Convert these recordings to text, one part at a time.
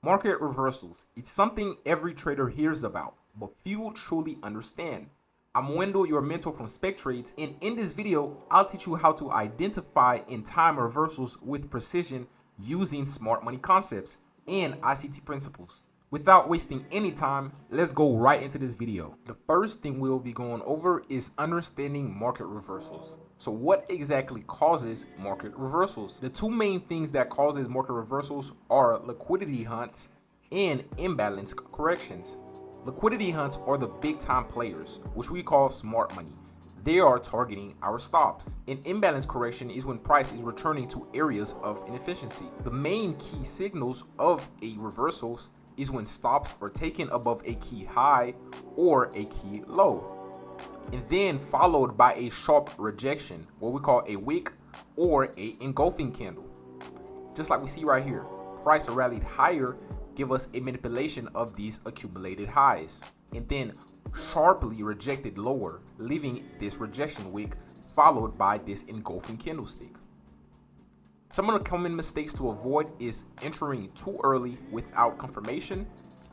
Market reversals. It's something every trader hears about, but few truly understand. I'm Wendell, your mentor from Spektrades, and in this video, I'll teach you how to identify and time reversals with precision using smart money concepts and ICT principles. Without wasting any time, let's go right into this video. The first thing we'll be going over is understanding market reversals. So what exactly causes market reversals? The two main things that causes market reversals are liquidity hunts and imbalance corrections. Liquidity hunts are the big time players, which we call smart money. They are targeting our stops. An imbalance correction is when price is returning to areas of inefficiency. The main key signals of a reversals is when stops are taken above a key high or a key low, and then followed by a sharp rejection, what we call a wick or a engulfing candle. Just like we see right here, price rallied higher, give us a manipulation of these accumulated highs, and then sharply rejected lower, leaving this rejection wick followed by this engulfing candlestick. Some of the common mistakes to avoid is entering too early without confirmation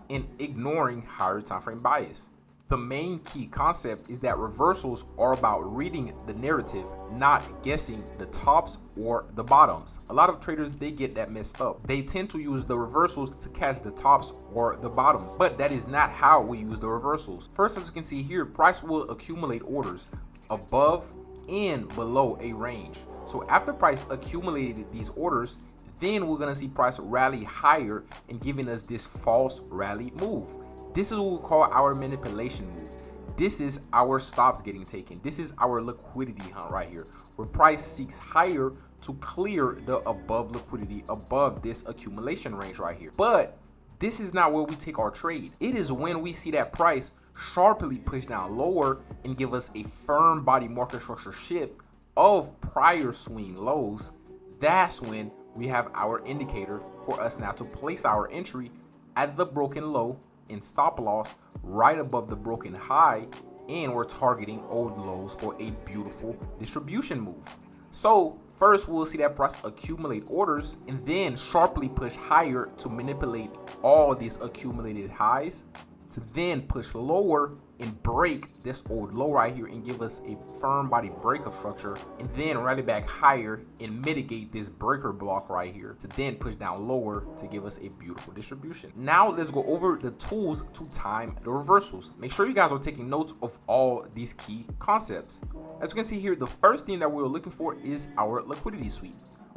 and ignoring higher time frame bias. The main key concept is that reversals are about reading the narrative, not guessing the tops or the bottoms. A lot of traders, they get that messed up. They tend to use the reversals to catch the tops or the bottoms, but that is not how we use the reversals. First, as you can see here, price will accumulate orders above and below a range. So after price accumulated these orders, then we're gonna see price rally higher and giving us this false rally move. This is what we call our manipulation move. This is our stops getting taken. This is our liquidity hunt right here, where price seeks higher to clear the above liquidity above this accumulation range right here. But this is not where we take our trade. It is when we see that price sharply push down lower and give us a firm body market structure shift of prior swing lows. That's when we have our indicator for us now to place our entry at the broken low and stop loss right above the broken high, and we're targeting old lows for a beautiful distribution move. So first we'll see that price accumulate orders and then sharply push higher to manipulate all these accumulated highs, to then push lower and break this old low right here and give us a firm body breakup structure, and then rally back higher and mitigate this breaker block right here to then push down lower to give us a beautiful distribution. Now let's go over the tools to time the reversals. Make sure you guys are taking notes of all these key concepts. As you can see here, the first thing that we're looking for is our liquidity sweep.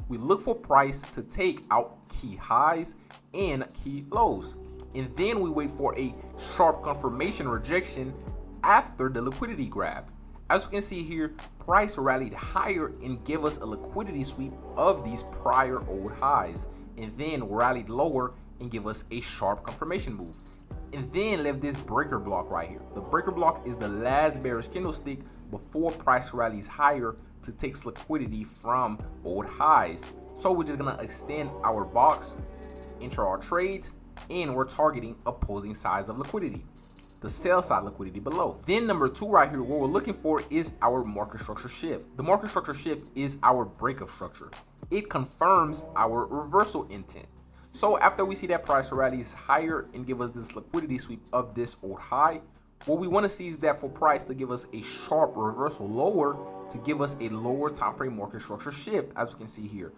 We look for price to take out key highs and key lows, and then we wait for a sharp confirmation rejection after the liquidity grab. As you can see here, price rallied higher and give us a liquidity sweep of these prior old highs, and then rallied lower and give us a sharp confirmation move, and then left this breaker block right here. The breaker block is the last bearish candlestick before price rallies higher to take liquidity from old highs. So we're just gonna extend our box, enter our trades, and we're targeting opposing sides of liquidity, the sell side liquidity below. Then number two right here, what we're looking for is our market structure shift. The market structure shift is our breakup structure. It confirms our reversal intent. So after we see that price rallies higher and give us this liquidity sweep of this old high, what we want to see is that for price to give us a sharp reversal lower to give us a lower time frame market structure shift. As you can see here,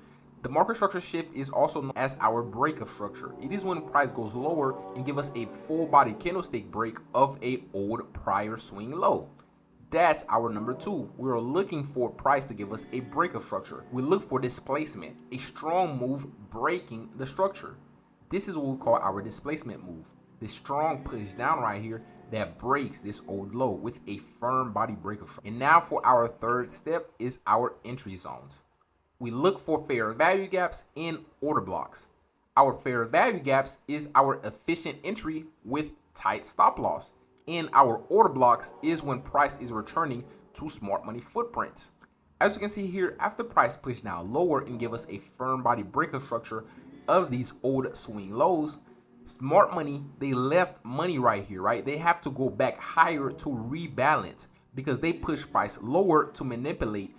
the market structure shift is also known as our breakup structure. It is when price goes lower and give us a full body candlestick break of a old prior swing low. That's our number two. We're looking for price to give us a breakup structure. We look for displacement, a strong move breaking the structure. This is what we call our displacement move. This strong push down right here that breaks this old low with a firm body breakup structure. And now for our third step is our entry zones. We look for fair value gaps and order blocks. Our fair value gaps is our efficient entry with tight stop loss, and our order blocks is when price is returning to smart money footprints. As you can see here, after price push down lower and give us a firm body breakup structure of these old swing lows, smart money, they left money right here, right? They have to go back higher to rebalance because they push price lower to manipulate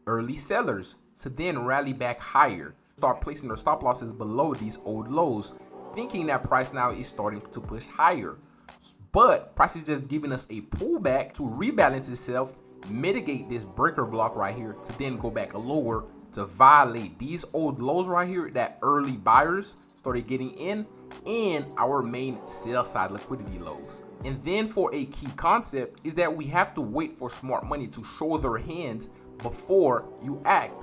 early sellers to then rally back higher, start placing their stop losses below these old lows. thinking that price now is starting to push higher. But price is just giving us a pullback to rebalance itself, mitigate this breaker block right here, to then go back lower to violate these old lows right here that early buyers started getting in, and our main sell side liquidity lows. And then for a key concept is that we have to wait for smart money to show their hands before you act.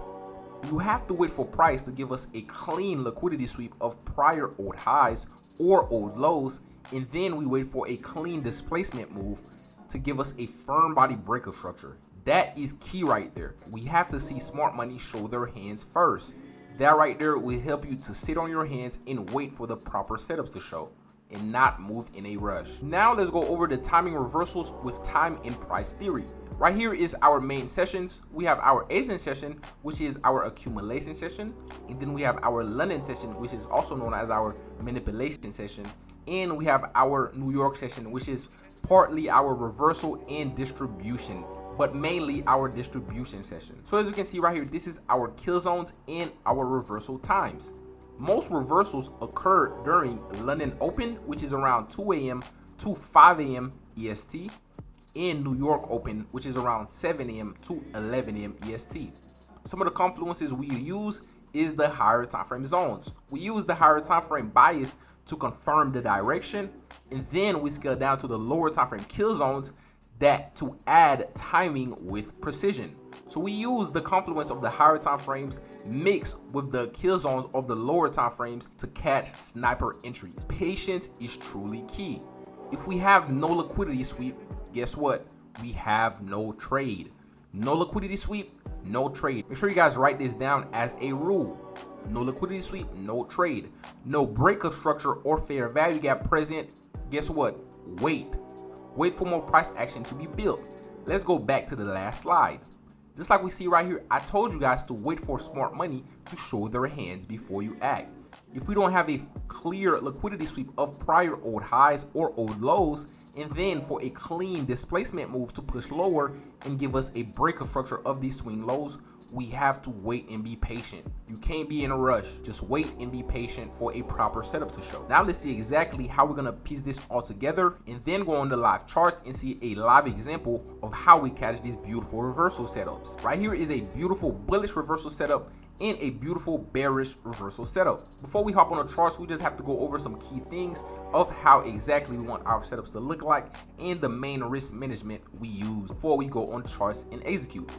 You have to wait for price to give us a clean liquidity sweep of prior old highs or old lows, and then we wait for a clean displacement move to give us a firm body breakup structure. That is key right there. We have to see smart money show their hands first. That right there will help you to sit on your hands and wait for the proper setups to show and not move in a rush. Now let's go over the timing reversals with time and price theory. Right here is our main sessions. We have our Asian session, which is our accumulation session, and then we have our London session, which is also known as our manipulation session, and we have our New York session, which is partly our reversal and distribution, but mainly our distribution session. So as you can see right here, this is our kill zones and our reversal times. Most reversals occur during London Open, which is around 2 a.m. to 5 a.m. EST, and New York Open, which is around 7 a.m. to 11 a.m. EST. Some of the confluences we use is the higher time frame zones. We use the higher time frame bias to confirm the direction, and then we scale down to the lower time frame kill zones that to add timing with precision. So we use the confluence of the higher time frames mixed with the kill zones of the lower time frames to catch sniper entries. Patience is truly key. If we have no liquidity sweep, guess what? We have no trade. No liquidity sweep, no trade. Make sure you guys write this down as a rule. No liquidity sweep, no trade. No breakup structure or fair value gap present. Guess what? Wait. Wait for more price action to be built. Let's go back to the last slide. Just like we see right here, I told you guys to wait for smart money to show their hands before you act. If we don't have a clear liquidity sweep of prior old highs or old lows, and then for a clean displacement move to push lower and give us a breakup structure of these swing lows, we have to wait and be patient. You can't be in a rush. Just wait and be patient for a proper setup to show. Now let's see exactly how we're gonna piece this all together, and then go on the live charts and see a live example of how we catch these beautiful reversal setups. Right here is a beautiful bullish reversal setup and a beautiful bearish reversal setup. Before we hop on the charts, we just have to go over some key things of how exactly we want our setups to look like and the main risk management we use before we go on charts and execute.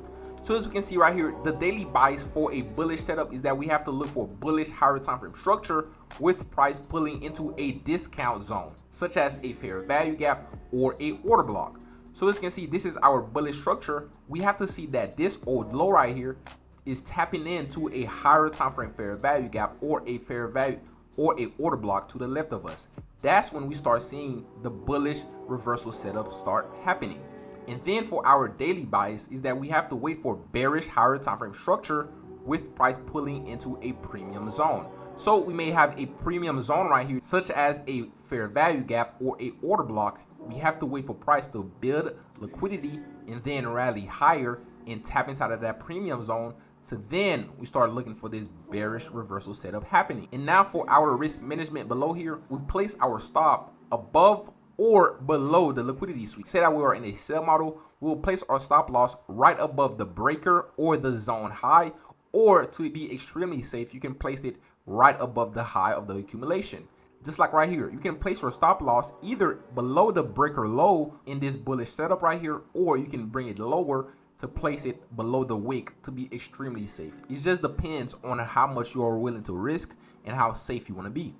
So as we can see right here, the daily bias for a bullish setup is that we have to look for bullish higher time frame structure with price pulling into a discount zone, such as a fair value gap or a order block. So as you can see, this is our bullish structure. We have to see that this old low right here is tapping into a higher time frame fair value gap or a fair value or a order block to the left of us. That's when we start seeing the bullish reversal setup start happening. And then for our daily bias is that we have to wait for bearish higher time frame structure with price pulling into a premium zone. So we may have a premium zone right here, such as a fair value gap or a order block. We have to wait for price to build liquidity and then rally higher and tap inside of that premium zone. So then we start looking for this bearish reversal setup happening. And now for our risk management below here, we place our stop above or below the liquidity sweep. Say that we are in a sell model, we will place our stop loss right above the breaker or the zone high, or to be extremely safe, you can place it right above the high of the accumulation. Just like right here, you can place your stop loss either below the breaker low in this bullish setup right here, or you can bring it lower to place it below the wick to be extremely safe. It just depends on how much you are willing to risk and how safe you want to be.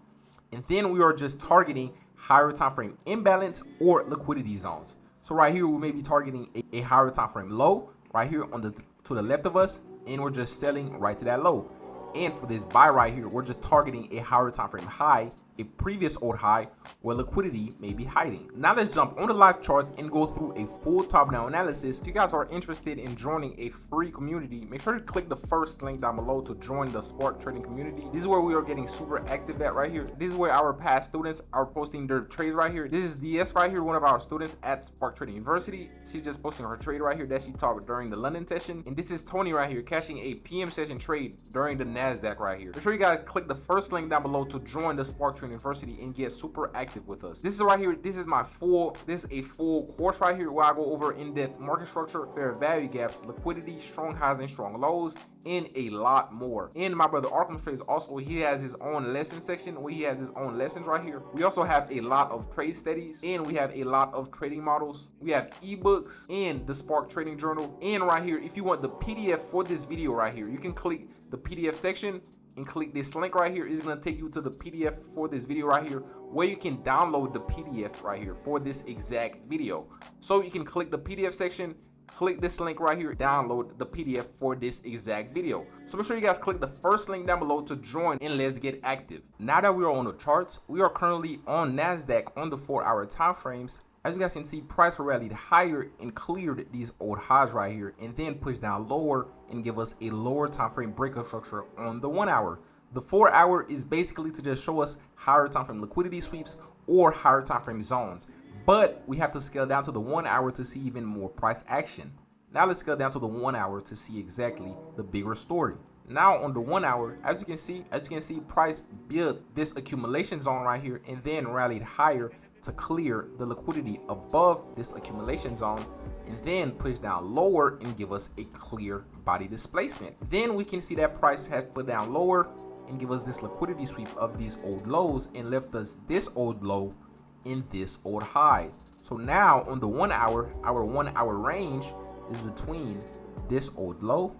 And then we are just targeting higher time frame imbalance or liquidity zones. So right here we may be targeting a higher time frame low right here on the to the left of us, and we're just selling right to that low. And for this buy right here, we're just targeting a higher time frame high, a previous old high where liquidity may be hiding. Now let's jump on the live charts and go through a full top-down analysis. If you guys are interested in joining a free community, make sure to click the first link down below to join the Spark Trading community. This is where we are getting super active at right here. This is where our past students are posting their trades right here. This is DS right here, one of our students at Spark Trading University. She's just posting her trade right here that she taught during the London session. And this is Tony right here, cashing a PM session trade during the NASDAQ right here. Make sure you guys click the first link down below to join the Spark Trading University and get super active with us. This is right here. This is a full course right here where I go over in-depth market structure, fair value gaps, liquidity, strong highs and strong lows, and a lot more. And my brother Arkham Trades also, he has his own lesson section where he has his own lessons right here. We also have a lot of trade studies, and we have a lot of trading models. We have ebooks and the Spark Trading Journal. And right here, if you want the PDF for this video right here, you can click the PDF section and click this link right here. It's going to take you to the PDF for this video right here, where you can download the PDF right here for this exact video. So you can click the PDF section, click this link right here, download the PDF for this exact video. So make sure you guys click the first link down below to join, and let's get active. Now that we are on the charts, we are currently on NASDAQ on the 4-hour time frames. As you guys can see, price rallied higher and cleared these old highs right here, and then pushed down lower and give us a lower time frame breakup structure on the 1 hour. The 4-hour is basically to just show us higher time frame liquidity sweeps or higher time frame zones. But we have to scale down to the 1 hour to see even more price action. Now let's scale down to the 1 hour to see exactly the bigger story. Now on the 1 hour, as you can see, price built this accumulation zone right here and then rallied higher to clear the liquidity above this accumulation zone, and then push down lower and give us a clear body displacement. Then we can see that price has put down lower and give us this liquidity sweep of these old lows and left us this old low in this old high. So now on the 1 hour, our 1 hour range is between this old low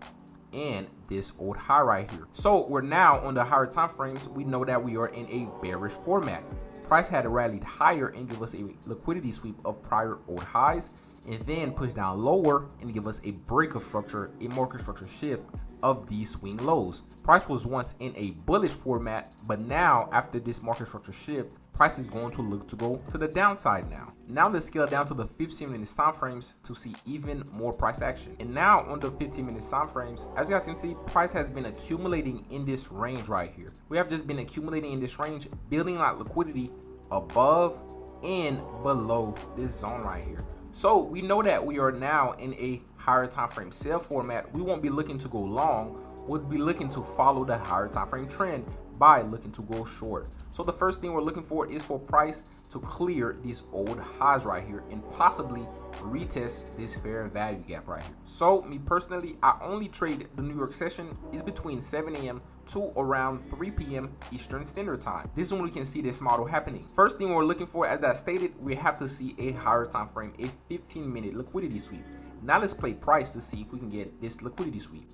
and this old high right here. So we're now on the higher time frames. We know that we are in a bearish format. Price had rallied higher and give us a liquidity sweep of prior old highs, and then push down lower and give us a breakup structure, a market structure shift of these swing lows. Price was once in a bullish format, but now after this market structure shift, price is going to look to go to the downside now. Now let's scale down to the 15-minute time frames to see even more price action. And now on the 15-minute time frames, as you guys can see, price has been accumulating in this range right here. We have just been accumulating in this range, building out liquidity above and below this zone right here. So we know that we are now in a higher time frame sell format. We won't be looking to go long. We'll be looking to follow the higher time frame trend by looking to go short. So the first thing we're looking for is for price to clear these old highs right here and possibly retest this fair value gap right here. So me personally, I only trade the New York session is between 7 a.m. to around 3 p.m. Eastern Standard Time. This is when we can see this model happening. First thing we're looking for, as I stated, we have to see a higher time frame, a 15-minute liquidity sweep. Now let's play price to see if we can get this liquidity sweep.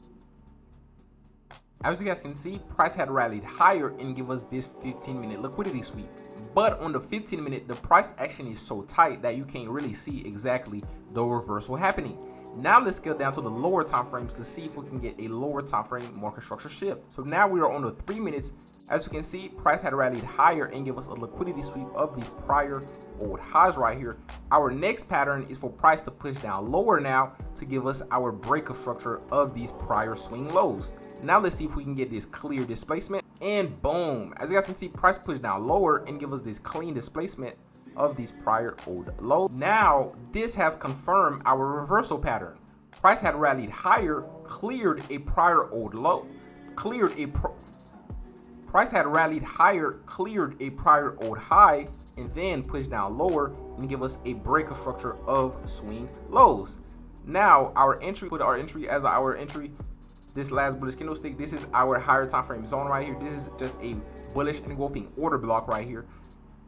As you guys can see, price had rallied higher and give us this 15-minute liquidity sweep. But on the 15-minute, the price action is so tight that you can't really see exactly the reversal happening. Now let's scale down to the lower time frames to see if we can get a lower time frame market structure shift. So now we are on the 3 minutes. As you can see, price had rallied higher and give us a liquidity sweep of these prior old highs right here. Our next pattern is for price to push down lower now to give us our breakup structure of these prior swing lows. Now let's see if we can get this clear displacement, and boom, as you guys can see, price pushed down lower and give us this clean displacement of these prior old lows. Now this has confirmed our reversal pattern. Price had rallied higher, cleared a prior old low, price had rallied higher, cleared a prior old high, and then pushed down lower and give us a breakup structure of swing lows. Now our entry, put our entry as our entry, this last bullish candlestick, this is our higher time frame zone right here. This is just a bullish engulfing order block right here.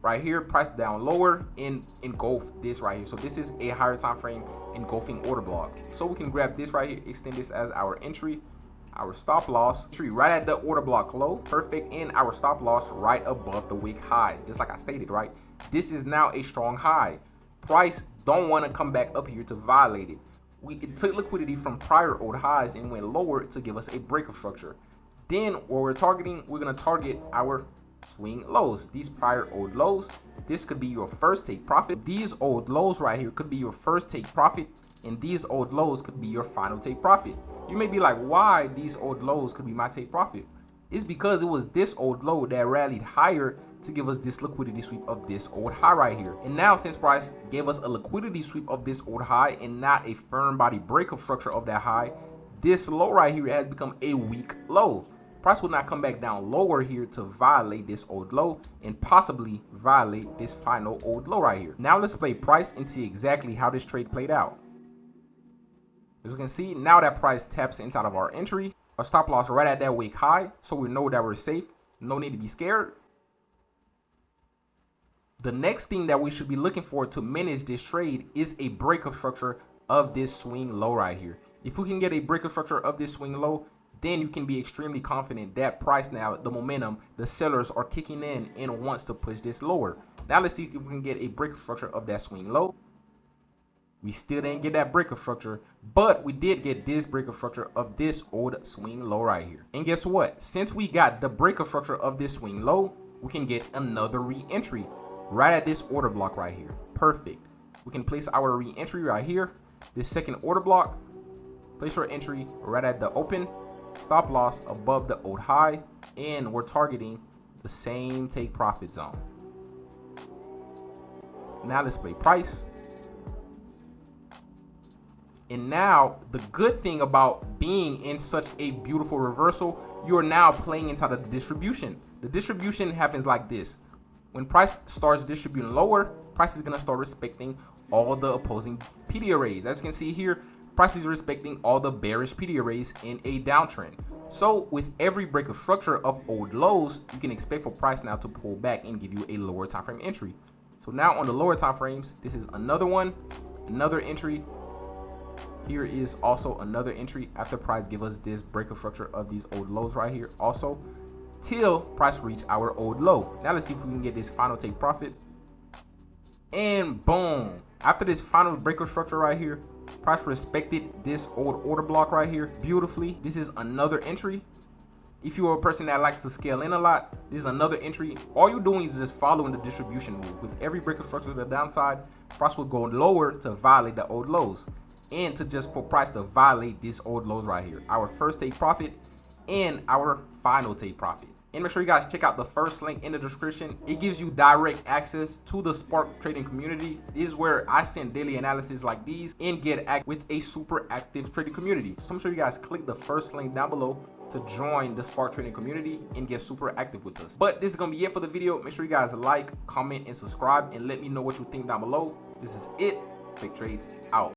Right here, price down lower and engulf this right here. So this is a higher time frame engulfing order block. So we can grab this right here, extend this as our entry, our stop loss, entry right at the order block low, perfect, and our stop loss right above the wick high. Just like I stated, right? This is now a strong high. Price don't want to come back up here to violate it. It took liquidity from prior old highs and went lower to give us a breakup structure. Then what we're targeting, we're going to target our swing lows, these prior old lows. This could be your first take profit. These old lows right here could be your first take profit, and these old lows could be your final take profit. You may be like, why these old lows could be my take profit? It's because it was this old low that rallied higher to give us this liquidity sweep of this old high right here. And now since price gave us a liquidity sweep of this old high and not a firm body breakup structure of that high, this low right here has become a weak low. price will not come back down lower here to violate this old low and possibly violate this final old low right here. Now let's play price and see exactly how this trade played out. As you can see, now that price taps inside of our entry, our stop loss right at that wick high, so we know that we're safe. No need to be scared. The next thing that we should be looking for to manage this trade is a breakup structure of this swing low right here. If we can get a breakup structure of this swing low, then you can be extremely confident that price now, the momentum, the sellers are kicking in and wants to push this lower. Now let's see if we can get a breakup structure of that swing low. We still didn't get that breakup structure, but we did get this breakup structure of this old swing low right here. And guess what? Since we got the breakup structure of this swing low, we can get another re-entry right at this order block right here. Perfect. We can place our re-entry right here. This second order block, place our entry right at the open, stop loss above the old high, and we're targeting the same take profit zone. Now let's play price. And now the good thing about being in such a beautiful reversal, you are now playing into the distribution. The distribution happens like this. When price starts distributing lower, price is going to start respecting all the opposing PD arrays. As you can see here, price is respecting all the bearish PD arrays in a downtrend. So with every breakup structure of old lows, you can expect for price now to pull back and give you a lower time frame entry. So now on the lower time frames, this is another one, another entry. Here is also another entry after price give us this breakup structure of these old lows right here also, till price reach our old low. Now let's see if we can get this final take profit. And boom, after this final breakup structure right here, price respected this old order block right here beautifully. This is another entry. If you are a person that likes to scale in a lot, this is another entry. All you're doing is just following the distribution move. With every breakup structure to the downside, price will go lower to violate the old lows, and to just for price to violate these old lows right here. Our first take profit and our final take profit. And make sure you guys check out the first link in the description. It gives you direct access to the Spark trading community. This is where I send daily analysis like these and get active with a super active trading community. So I'm sure you guys click the first link down below to join the Spark trading community and get super active with us. But this is gonna be it for the video. Make sure you guys like, comment, and subscribe, and let me know what you think down below. This is it. Spektrades out.